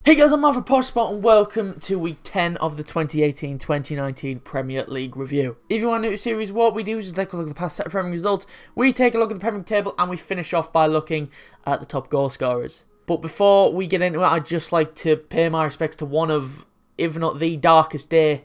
Hey guys, I'm Marv from Podspot and welcome to week 10 of the 2018-2019 Premier League review. If you are new to the series, what we do is just take a look at the past set of Premier League results, we take a look at the Premier League table and we finish off by looking at the top goal scorers. But before we get into it, I'd just like to pay my respects to one of, if not the darkest day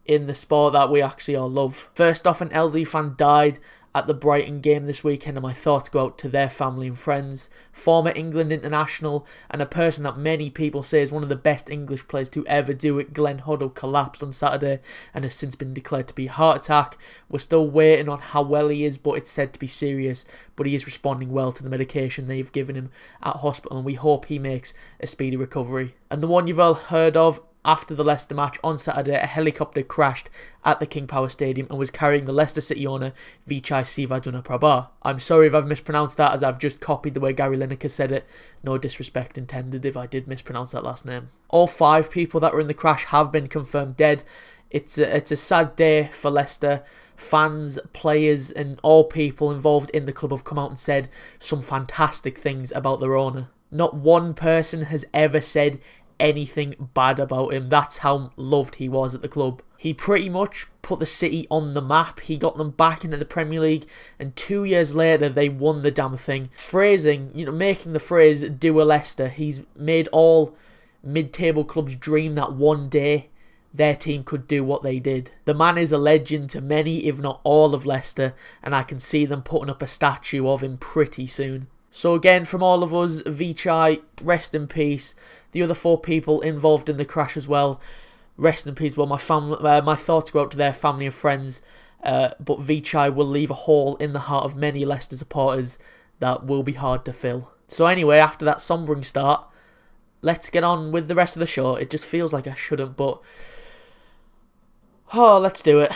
in the sport that we actually all love. First off, an elderly fan died at the Brighton game this weekend, and my thoughts go out to their family and friends. Former England international and a person that many people say is one of the best English players to ever do it, Glenn Hoddle, collapsed on Saturday and has since been declared to be a heart attack. We're still waiting on how well he is, but it's said to be serious, but he is responding well to the medication they've given him at hospital, and we hope he makes a speedy recovery. And the one you've all heard of, after the Leicester match on Saturday, a helicopter crashed at the King Power Stadium and was carrying the Leicester City owner Vichai Sivaduna. I'm sorry if I've mispronounced that, as I've just copied the way Gary Lineker said it. No disrespect intended if I did mispronounce that last name. All 5 people that were in the crash have been confirmed dead. It's a sad day for Leicester. Fans, players and all people involved in the club have come out and said some fantastic things about their owner. Not one person has ever said anything bad about him. That's how loved he was at the club. He pretty much put the City on the map. He got them back into the Premier League, and 2 years later they won the damn thing. Making the phrase "do a Leicester," he's made all mid-table clubs dream that one day their team could do what they did. The man is a legend to many, if not all, of Leicester, and I can see them putting up a statue of him pretty soon. So again, from all of us, Vichai, rest in peace. The other 4 people involved in the crash as well, rest in peace. Well, my thoughts go out to their family and friends, but Vichai will leave a hole in the heart of many Leicester supporters that will be hard to fill. So anyway, after that sombering start, let's get on with the rest of the show. It just feels like I shouldn't, but let's do it.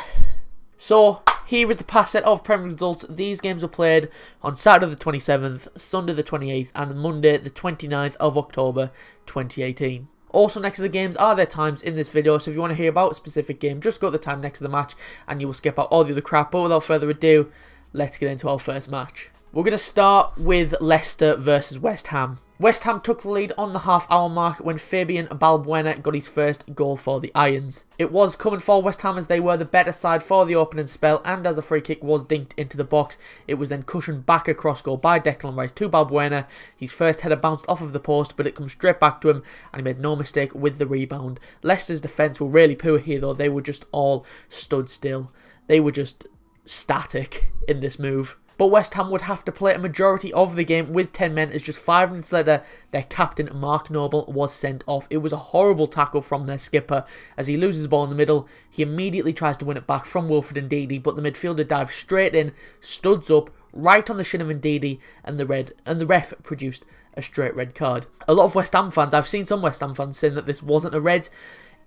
So here is the past set of Premier League results. These games were played on Saturday the 27th, Sunday the 28th and Monday the 29th of October 2018. Also next to the games are their times in this video, so if you want to hear about a specific game, just go to the time next to the match and you will skip out all the other crap. But without further ado, let's get into our first match. We're going to start with Leicester versus West Ham. West Ham took the lead on the half-hour mark when Fabian Balbuena got his first goal for the Irons. It was coming for West Ham as they were the better side for the opening spell, and as a free kick was dinked into the box, it was then cushioned back across goal by Declan Rice to Balbuena. His first header bounced off of the post, but it comes straight back to him, and he made no mistake with the rebound. Leicester's defence were really poor here though. They were just all stood still. They were just static in this move. But West Ham would have to play a majority of the game with 10 men, as just 5 minutes later their captain Mark Noble was sent off. It was a horrible tackle from their skipper as he loses the ball in the middle. He immediately tries to win it back from Wilfred Ndidi, but the midfielder dives straight in, studs up right on the shin of Ndidi, and the ref produced a straight red card. A lot of West Ham fans, I've seen some West Ham fans saying that this wasn't a red.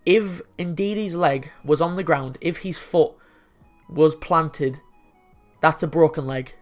If Ndidi's leg was on the ground, if his foot was planted, that's a broken leg.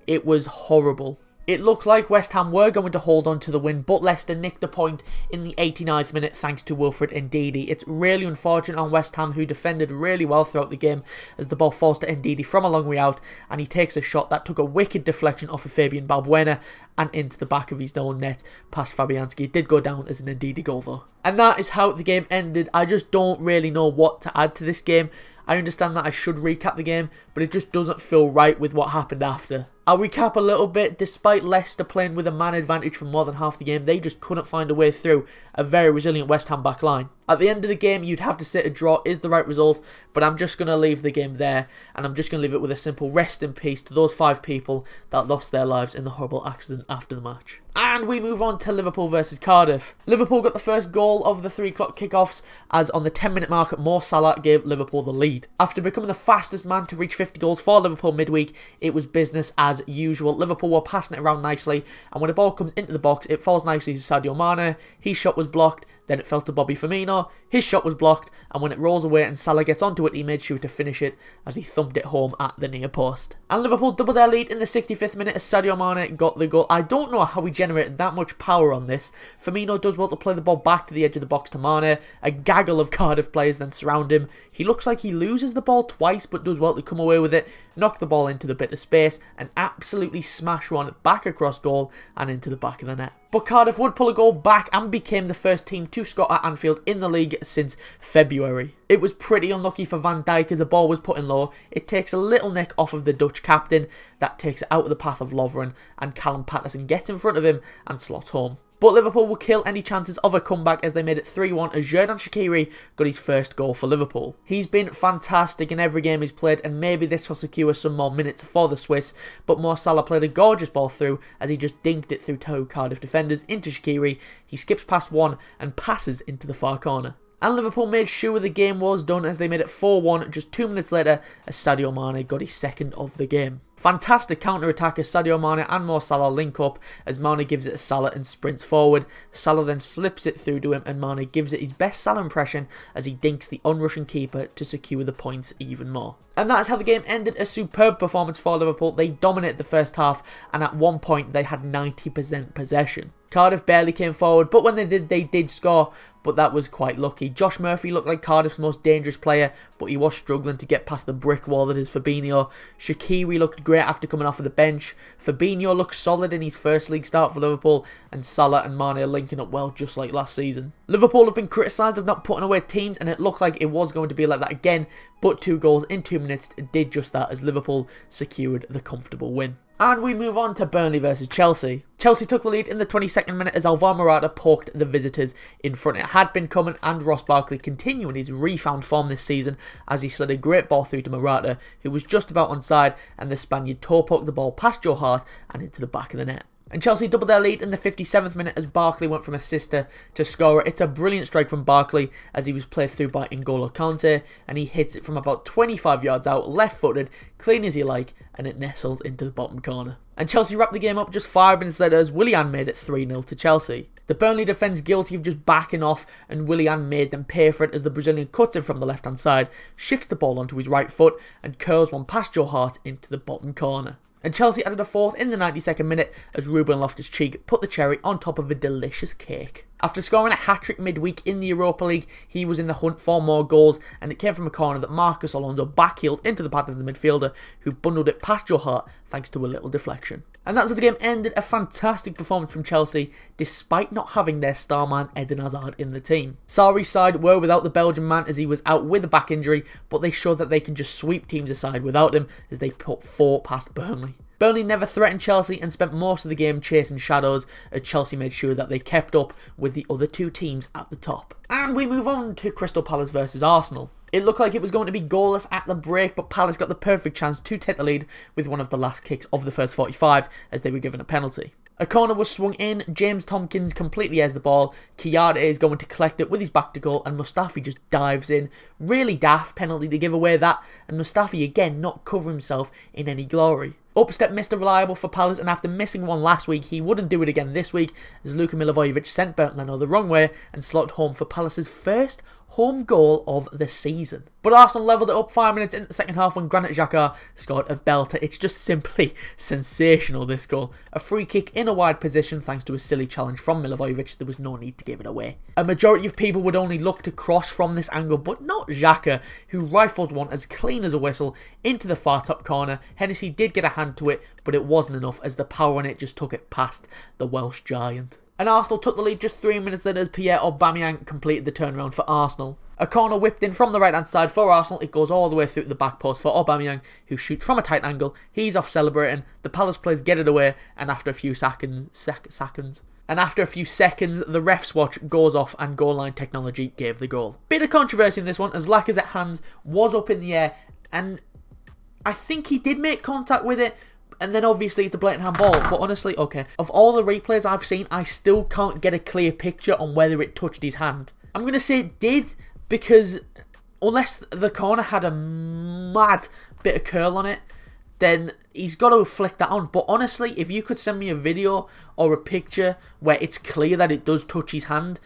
It was horrible. It looked like West Ham were going to hold on to the win, but Leicester nicked a point in the 89th minute thanks to Wilfred Ndidi. It's really unfortunate on West Ham, who defended really well throughout the game, as the ball falls to Ndidi from a long way out, and he takes a shot that took a wicked deflection off of Fabian Balbuena and into the back of his own net past Fabianski. It did go down as an Ndidi goal though. And that is how the game ended. I just don't really know what to add to this game. I understand that I should recap the game, but it just doesn't feel right with what happened after. I'll recap a little bit. Despite Leicester playing with a man advantage for more than half the game, they just couldn't find a way through a very resilient West Ham back line. At the end of the game, you'd have to say a draw is the right result, but I'm just going to leave the game there, and I'm just going to leave it with a simple rest in peace to those 5 people that lost their lives in the horrible accident after the match. And we move on to Liverpool versus Cardiff. Liverpool got the first goal of the 3 o'clock kickoffs, as on the 10-minute mark, Mo Salah gave Liverpool the lead. After becoming the fastest man to reach 50 goals for Liverpool midweek, it was business as usual. Liverpool were passing it around nicely, and when the ball comes into the box, it falls nicely to Sadio Mane. His shot was blocked. Then it fell to Bobby Firmino, his shot was blocked, and when it rolls away and Salah gets onto it, he made sure to finish it as he thumped it home at the near post. And Liverpool doubled their lead in the 65th minute as Sadio Mane got the goal. I don't know how he generated that much power on this. Firmino does well to play the ball back to the edge of the box to Mane. A gaggle of Cardiff players then surround him. He looks like he loses the ball twice, but does well to come away with it, knock the ball into the bit of space, and absolutely smash one back across goal and into the back of the net. But Cardiff would pull a goal back and became the first team to score at Anfield in the league since February. It was pretty unlucky for Van Dijk as the ball was put in low. It takes a little nick off of the Dutch captain. That takes it out of the path of Lovren, and Callum Paterson gets in front of him and slots home. But Liverpool will kill any chances of a comeback as they made it 3-1 as Xherdan Shaqiri got his first goal for Liverpool. He's been fantastic in every game he's played, and maybe this will secure some more minutes for the Swiss, but Mo Salah played a gorgeous ball through as he just dinked it through two Cardiff defenders into Shaqiri. He skips past one and passes into the far corner. And Liverpool made sure the game was done as they made it 4-1 just 2 minutes later as Sadio Mane got his second of the game. Fantastic counter-attack as Sadio Mane and Mo Salah link up as Mane gives it to Salah and sprints forward. Salah then slips it through to him and Mane gives it his best Salah impression as he dinks the on-rushing keeper to secure the points even more. And that is how the game ended. A superb performance for Liverpool. They dominated the first half and at one point they had 90% possession. Cardiff barely came forward, but when they did score, but that was quite lucky. Josh Murphy looked like Cardiff's most dangerous player, but he was struggling to get past the brick wall that is Fabinho. Shaqiri looked great after coming off of the bench. Fabinho looked solid in his first league start for Liverpool, and Salah and Mane are linking up well just like last season. Liverpool have been criticised of not putting away teams, and it looked like it was going to be like that again, but 2 goals in 2 minutes did just that as Liverpool secured the comfortable win. And we move on to Burnley versus Chelsea. Chelsea took the lead in the 22nd minute as Alvaro Morata poked the visitors in front. It had been coming, and Ross Barkley continuing his refound form this season as he slid a great ball through to Morata, who was just about onside, and the Spaniard toe-poked the ball past Joe Hart and into the back of the net. And Chelsea doubled their lead in the 57th minute as Barkley went from assister to scorer. It's a brilliant strike from Barkley as he was played through by N'Golo Kante, and he hits it from about 25 yards out, left-footed, clean as you like, and it nestles into the bottom corner. And Chelsea wrapped the game up just 5 minutes later as Willian made it 3-0 to Chelsea. The Burnley defence guilty of just backing off, and Willian made them pay for it as the Brazilian cuts in from the left-hand side, shifts the ball onto his right foot, and curls one past Joe Hart into the bottom corner. And Chelsea added a fourth in the 92nd minute as Ruben Loftus-Cheek put the cherry on top of a delicious cake. After scoring a hat-trick midweek in the Europa League, he was in the hunt for more goals, and it came from a corner that Marcus Alonso backheeled into the path of the midfielder, who bundled it past Joe Hart thanks to a little deflection. And that's how the game ended. A fantastic performance from Chelsea, despite not having their star man Eden Hazard in the team. Sarri's side were without the Belgian man as he was out with a back injury, but they showed that they can just sweep teams aside without him as they put 4 past Burnley. Burnley never threatened Chelsea and spent most of the game chasing shadows as Chelsea made sure that they kept up with the other 2 teams at the top. And we move on to Crystal Palace versus Arsenal. It looked like it was going to be goalless at the break, but Palace got the perfect chance to take the lead with one of the last kicks of the first 45 as they were given a penalty. A corner was swung in, James Tompkins completely airs the ball, Kiyada is going to collect it with his back to goal, and Mustafi just dives in. Really daft penalty to give away that, and Mustafi again not cover himself in any glory. Up stepped Mr. Reliable for Palace, and after missing one last week, he wouldn't do it again this week as Luka Milivojevic sent Bernd Leno the wrong way and slotted home for Palace's first home goal of the season. But Arsenal levelled it up 5 minutes into the second half when Granit Xhaka scored a belter. It's just simply sensational, this goal. A free kick in a wide position thanks to a silly challenge from Milivojevic. There was no need to give it away. A majority of people would only look to cross from this angle, but not Xhaka, who rifled one as clean as a whistle into the far top corner. Hennessy did get a hand to it, but it wasn't enough as the power on it just took it past the Welsh giant. And Arsenal took the lead just 3 minutes later as Pierre Aubameyang completed the turnaround for Arsenal. A corner whipped in from the right hand side for Arsenal. It goes all the way through the back post for Aubameyang, who shoots from a tight angle. He's off celebrating. The Palace players get it away, and after a few seconds, the ref's watch goes off and goal line technology gave the goal. Bit of controversy in this one as Lacazette's hand was up in the air, and I think he did make contact with it. And then obviously it's a blatant handball. But honestly, okay, of all the replays I've seen, I still can't get a clear picture on whether it touched his hand. I'm going to say it did, because unless the corner had a mad bit of curl on it, then he's got to flick that on. But honestly, if you could send me a video or a picture where it's clear that it does touch his hand,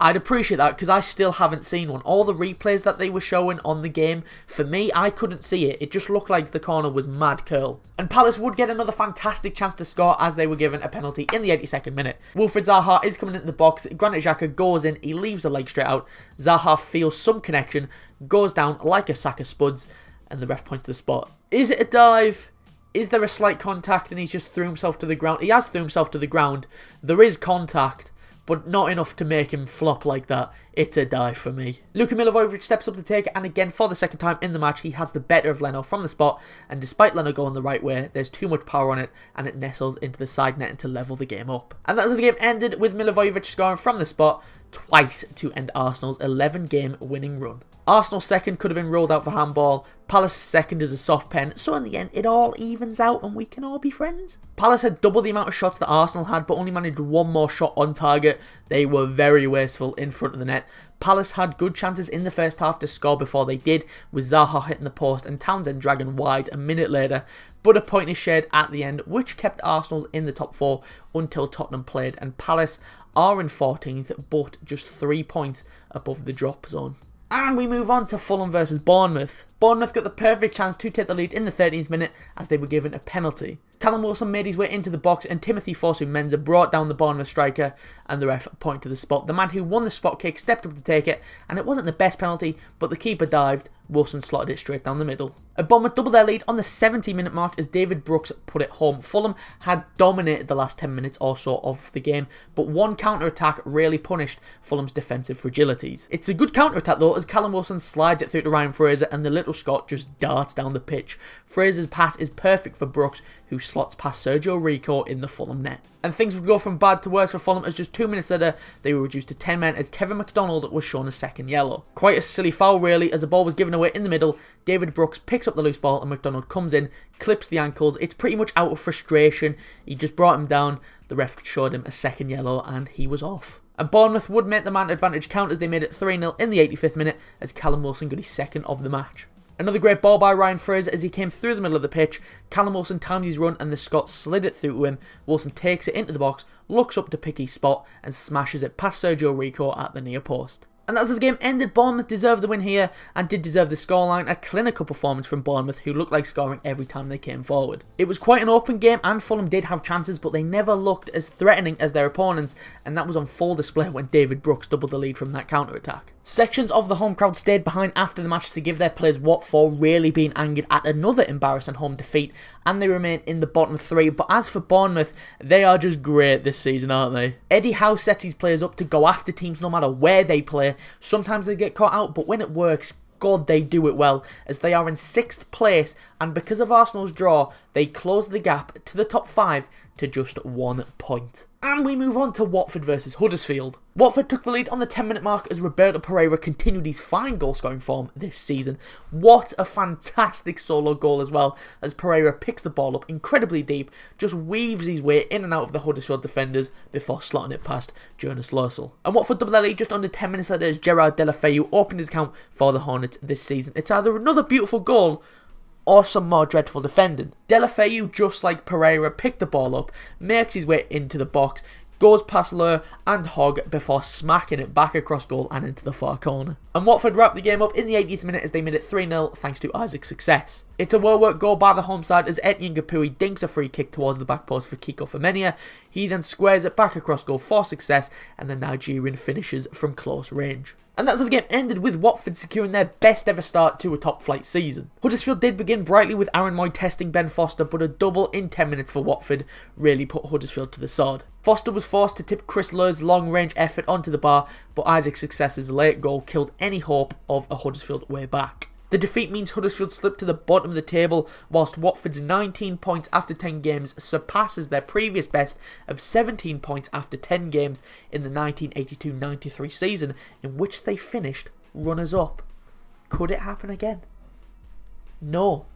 I'd appreciate that, because I still haven't seen one. All the replays that they were showing on the game, for me, I couldn't see it. It just looked like the corner was mad curl. And Palace would get another fantastic chance to score as they were given a penalty in the 82nd minute. Wilfried Zaha is coming into the box. Granit Xhaka goes in. He leaves the leg straight out. Zaha feels some connection, goes down like a sack of spuds, and the ref points to the spot. Is it a dive? Is there a slight contact and he's just threw himself to the ground? He has threw himself to the ground. There is contact, but not enough to make him flop like that. It's a dive for me. Luka Milivojevic steps up to take it, and again, for the second time in the match, he has the better of Leno from the spot, and despite Leno going the right way, there's too much power on it, and it nestles into the side net to level the game up. And that's how the game ended, with Milivojevic scoring from the spot twice to end Arsenal's 11-game winning run. Arsenal's second could have been ruled out for handball. Palace's second is a soft pen, so in the end it all evens out and we can all be friends. Palace had double the amount of shots that Arsenal had, but only managed one more shot on target. They were very wasteful in front of the net. Palace had good chances in the first half to score before they did, with Zaha hitting the post and Townsend dragging wide a minute later, but a point is shared at the end, which kept Arsenal in the top 4 until Tottenham played, and Palace are in 14th, but just 3 points above the drop zone. And we move on to Fulham versus Bournemouth. Bournemouth got the perfect chance to take the lead in the 13th minute as they were given a penalty. Callum Wilson made his way into the box and Timothy Fosu-Mensah brought down the Bournemouth striker and the ref pointed to the spot. The man who won the spot kick stepped up to take it and it wasn't the best penalty, but the keeper dived. Wilson slotted it straight down the middle. Bournemouth doubled their lead on the 70-minute mark as David Brooks put it home. Fulham had dominated the last 10 minutes or so of the game, but one counter-attack really punished Fulham's defensive fragilities. It's a good counter-attack though, as Callum Wilson slides it through to Ryan Fraser and the little Scot just darts down the pitch. Fraser's pass is perfect for Brooks, who slots past Sergio Rico in the Fulham net. And things would go from bad to worse for Fulham as just 2 minutes later they were reduced to 10 men as Kevin McDonald was shown a second yellow. Quite a silly foul really, as the ball was given away in the middle. David Brooks picks up the loose ball and McDonald comes in, clips the ankles. It's pretty much out of frustration. He just brought him down. The ref showed him a second yellow and he was off. And Bournemouth would make the man advantage count as they made it 3-0 in the 85th minute as Callum Wilson got his second of the match. Another great ball by Ryan Fraser as he came through the middle of the pitch. Callum Wilson timed his run and the Scot slid it through to him. Wilson takes it into the box, looks up to pick his spot and smashes it past Sergio Rico at the near post. And that's how the game ended. Bournemouth deserved the win here and did deserve the scoreline. A clinical performance from Bournemouth, who looked like scoring every time they came forward. It was quite an open game and Fulham did have chances, but they never looked as threatening as their opponents, and that was on full display when David Brooks doubled the lead from that counter-attack. Sections of the home crowd stayed behind after the match to give their players what for, really being angered at another embarrassing home defeat, and they remain in the bottom 3. But as for Bournemouth, they are just great this season, aren't they? Eddie Howe sets his players up to go after teams no matter where they play. Sometimes they get caught out, but when it works, God, they do it well, as they are in 6th place, and because of Arsenal's draw, they close the gap to the top 5 to just 1 point. And we move on to Watford versus Huddersfield. Watford took the lead on the 10-minute mark as Roberto Pereira continued his fine goal-scoring form this season. What a fantastic solo goal as well, as Pereira picks the ball up incredibly deep, just weaves his way in and out of the Huddersfield defenders before slotting it past Jonas Lössl. And Watford doubled their lead just under 10 minutes later as Gerard Deulofeu opened his account for the Hornets this season. It's either another beautiful goal or some more dreadful defending. Deulofeu, just like Pereira, picked the ball up, makes his way into the box, goes past Löw and Hogg before smacking it back across goal and into the far corner. And Watford wrapped the game up in the 80th minute as they made it 3-0 thanks to Isaac's success. It's a well-worked goal by the home side as Etienne Gapui dinks a free kick towards the back post for Kiko Femenia. He then squares it back across goal for success and the Nigerian finishes from close range. And that's how the game ended, with Watford securing their best ever start to a top flight season. Huddersfield did begin brightly with Aaron Moy testing Ben Foster, but a double in 10 minutes for Watford really put Huddersfield to the sod. Foster was forced to tip Chris Löw's long range effort onto the bar, but Isaac's success's late goal killed any hope of a Huddersfield way back. The defeat means Huddersfield slipped to the bottom of the table, whilst Watford's 19 points after 10 games surpasses their previous best of 17 points after 10 games in the 1982-93 season, in which they finished runners-up. Could it happen again? No.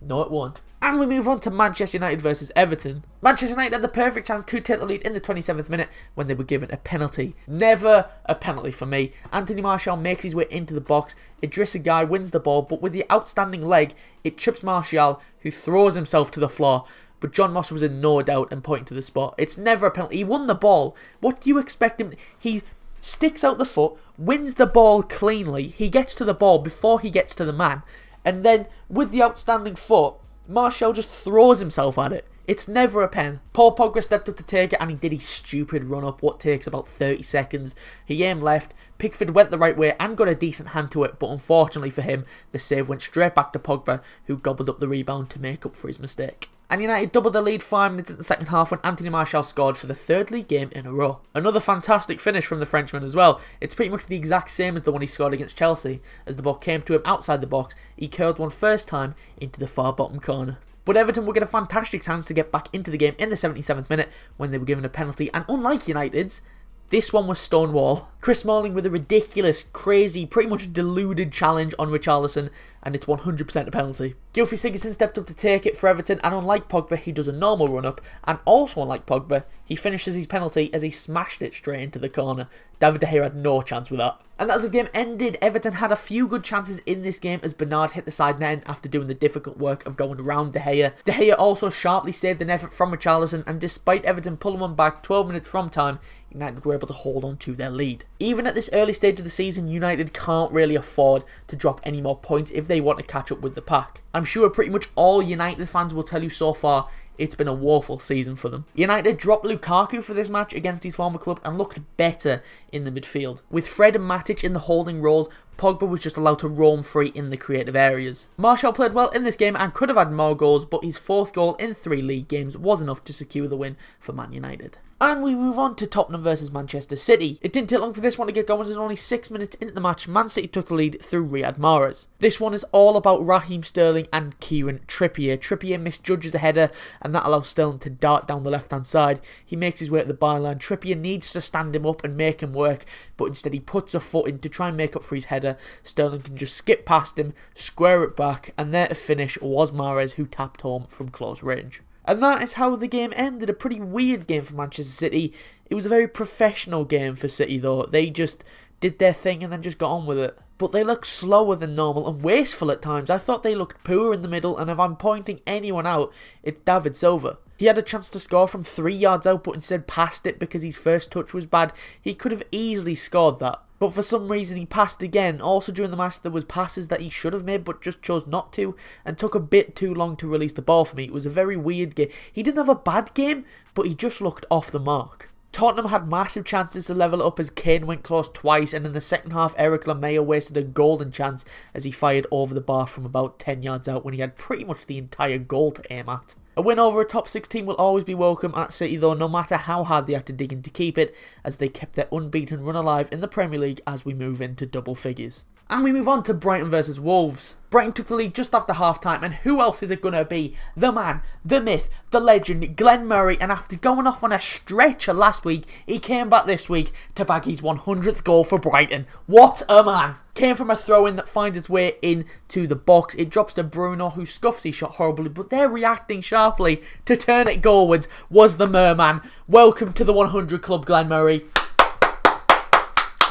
No, it won't. And we move on to Manchester United versus Everton. Manchester United had the perfect chance to take the lead in the 27th minute when they were given a penalty. Never a penalty for me. Anthony Martial makes his way into the box. Idrissa Gueye wins the ball, but with the outstanding leg, it trips Martial, who throws himself to the floor. But John Moss was in no doubt and pointing to the spot. It's never a penalty. He won the ball. What do you expect him? He sticks out the foot, wins the ball cleanly. He gets to the ball before he gets to the man. And then, with the outstanding foot, Martial just throws himself at it. It's never a pen. Paul Pogba stepped up to take it and he did his stupid run up, what takes about 30 seconds. He aimed left, Pickford went the right way and got a decent hand to it, but unfortunately for him, the save went straight back to Pogba, who gobbled up the rebound to make up for his mistake. And United doubled the lead 5 minutes in the second half when Anthony Martial scored for the 3rd league game in a row. Another fantastic finish from the Frenchman as well. It's pretty much the exact same as the one he scored against Chelsea. As the ball came to him outside the box, he curled one first time into the far bottom corner. But Everton would get a fantastic chance to get back into the game in the 77th minute when they were given a penalty, and unlike United's, this one was Stonewall. Chris Smalling with a ridiculous, crazy, pretty much deluded challenge on Richarlison, and it's 100% a penalty. Gylfi Sigurdsson stepped up to take it for Everton, and unlike Pogba, he does a normal run-up, and also unlike Pogba, he finishes his penalty as he smashed it straight into the corner. David De Gea had no chance with that. And as the game ended, Everton had a few good chances in this game as Bernard hit the side net after doing the difficult work of going around De Gea. De Gea also sharply saved an effort from Richarlison, and despite Everton pulling one back 12 minutes from time, United were able to hold on to their lead. Even at this early stage of the season, United can't really afford to drop any more points if they want to catch up with the pack. I'm sure pretty much all United fans will tell you so far, it's been a woeful season for them. United dropped Lukaku for this match against his former club and looked better in the midfield. With Fred and Matic in the holding roles, Pogba was just allowed to roam free in the creative areas. Martial played well in this game and could have had more goals, but his 4th goal in 3 league games was enough to secure the win for Man United. And we move on to Tottenham versus Manchester City. It didn't take long for this one to get going as only 6 minutes into the match, Man City took the lead through Riyad Mahrez. This one is all about Raheem Sterling and Kieran Trippier. Trippier misjudges a header and that allows Sterling to dart down the left hand side. He makes his way to the byline. Trippier needs to stand him up and make him work, but instead he puts a foot in to try and make up for his header. Sterling can just skip past him, square it back, and there to finish was Mahrez, who tapped home from close range. And that is how the game ended. A pretty weird game for Manchester City. It was a very professional game for City though. They just did their thing and then just got on with it. But they looked slower than normal and wasteful at times. I thought they looked poor in the middle, and if I'm pointing anyone out, it's David Silva. He had a chance to score from 3 yards out but instead passed it because his first touch was bad. He could have easily scored that. But for some reason he passed again. Also during the match there was passes that he should have made but just chose not to, and took a bit too long to release the ball for me. It was a very weird game. He didn't have a bad game, but he just looked off the mark. Tottenham had massive chances to level it up as Kane went close twice, and in the second half Eric Lamela wasted a golden chance as he fired over the bar from about 10 yards out when he had pretty much the entire goal to aim at. A win over a top 6 team will always be welcome at City though, no matter how hard they had to dig in to keep it, as they kept their unbeaten run alive in the Premier League as we move into double figures. And we move on to Brighton versus Wolves. Brighton took the lead just after half-time, and who else is it going to be? The man, the myth, the legend, Glenn Murray, and after going off on a stretcher last week, he came back this week to bag his 100th goal for Brighton. What a man! Came from a throw-in that finds its way into the box. It drops to Bruno, who scuffs his shot horribly, but they're reacting sharply to turn it goalwards was the Merman. Welcome to the 100 Club, Glenn Murray.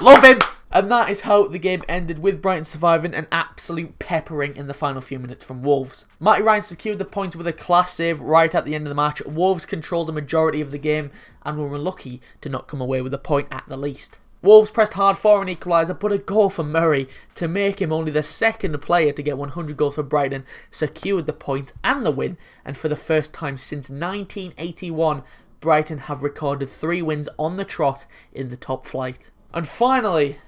Love him! And that is how the game ended, with Brighton surviving an absolute peppering in the final few minutes from Wolves. Matty Ryan secured the point with a class save right at the end of the match. Wolves controlled the majority of the game and were unlucky to not come away with a point at the least. Wolves pressed hard for an equaliser, but a goal for Murray to make him only the second player to get 100 goals for Brighton secured the point and the win, and for the first time since 1981, Brighton have recorded 3 wins on the trot in the top flight. And finally,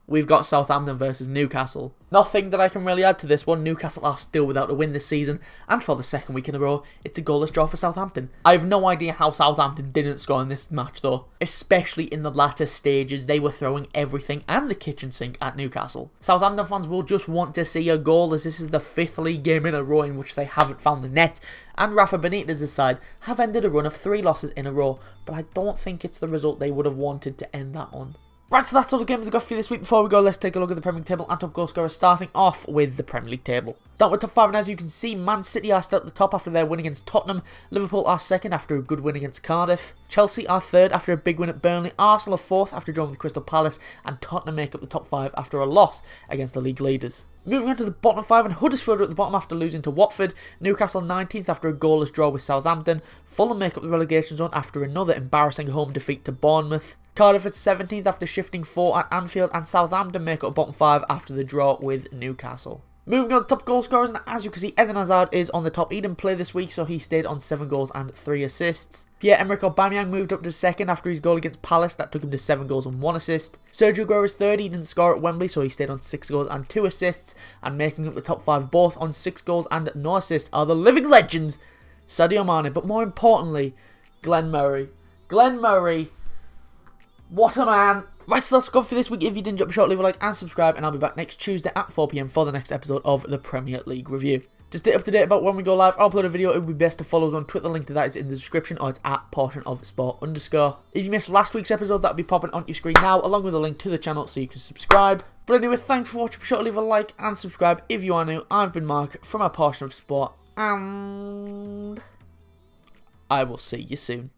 we've got Southampton versus Newcastle. Nothing that I can really add to this one. Newcastle are still without a win this season, and for the second week in a row, it's a goalless draw for Southampton. I have no idea how Southampton didn't score in this match though, especially in the latter stages. They were throwing everything and the kitchen sink at Newcastle. Southampton fans will just want to see a goal, as this is the 5th league game in a row in which they haven't found the net, and Rafa Benitez's side have ended a run of 3 losses in a row, but I don't think it's the result they would have wanted to end that on. Right, so that's all the games I've got for you this week. Before we go, let's take a look at the Premier League table and top goal scorers, starting off with the Premier League table. Start with top 5, and as you can see, Man City are still at the top after their win against Tottenham. Liverpool are second after a good win against Cardiff. Chelsea are third after a big win at Burnley. Arsenal are fourth after drawing with Crystal Palace. And Tottenham make up the top 5 after a loss against the league leaders. Moving on to the bottom 5, and Huddersfield are at the bottom after losing to Watford. Newcastle 19th after a goalless draw with Southampton. Fulham make up the relegation zone after another embarrassing home defeat to Bournemouth. Cardiff at 17th after shifting 4 at Anfield, and Southampton make up bottom 5 after the draw with Newcastle. Moving on to top goal scorers, and as you can see, Eden Hazard is on the top. He didn't play this week, so he stayed on 7 goals and 3 assists. Pierre-Emerick Aubameyang moved up to second after his goal against Palace. That took him to 7 goals and 1 assist. Sergio Aguero is third. He didn't score at Wembley, so he stayed on 6 goals and 2 assists. And making up the top 5, both on 6 goals and no assists, are the living legends, Sadio Mane. But more importantly, Glenn Murray. Glenn Murray, what a man. Right, so that's good for this week. If you did enjoy the show, leave a like and subscribe, and I'll be back next Tuesday at 4 PM for the next episode of the Premier League review. To stay up to date about when we go live, I'll upload a video. It would be best to follow us on Twitter. The link to that is in the description, or it's at portionofsport_. If you missed last week's episode, that'll be popping on your screen now, along with a link to the channel so you can subscribe. But anyway, thanks for watching. Be sure to leave a like and subscribe if you are new. I've been Mark from our Portion of Sport, and I will see you soon.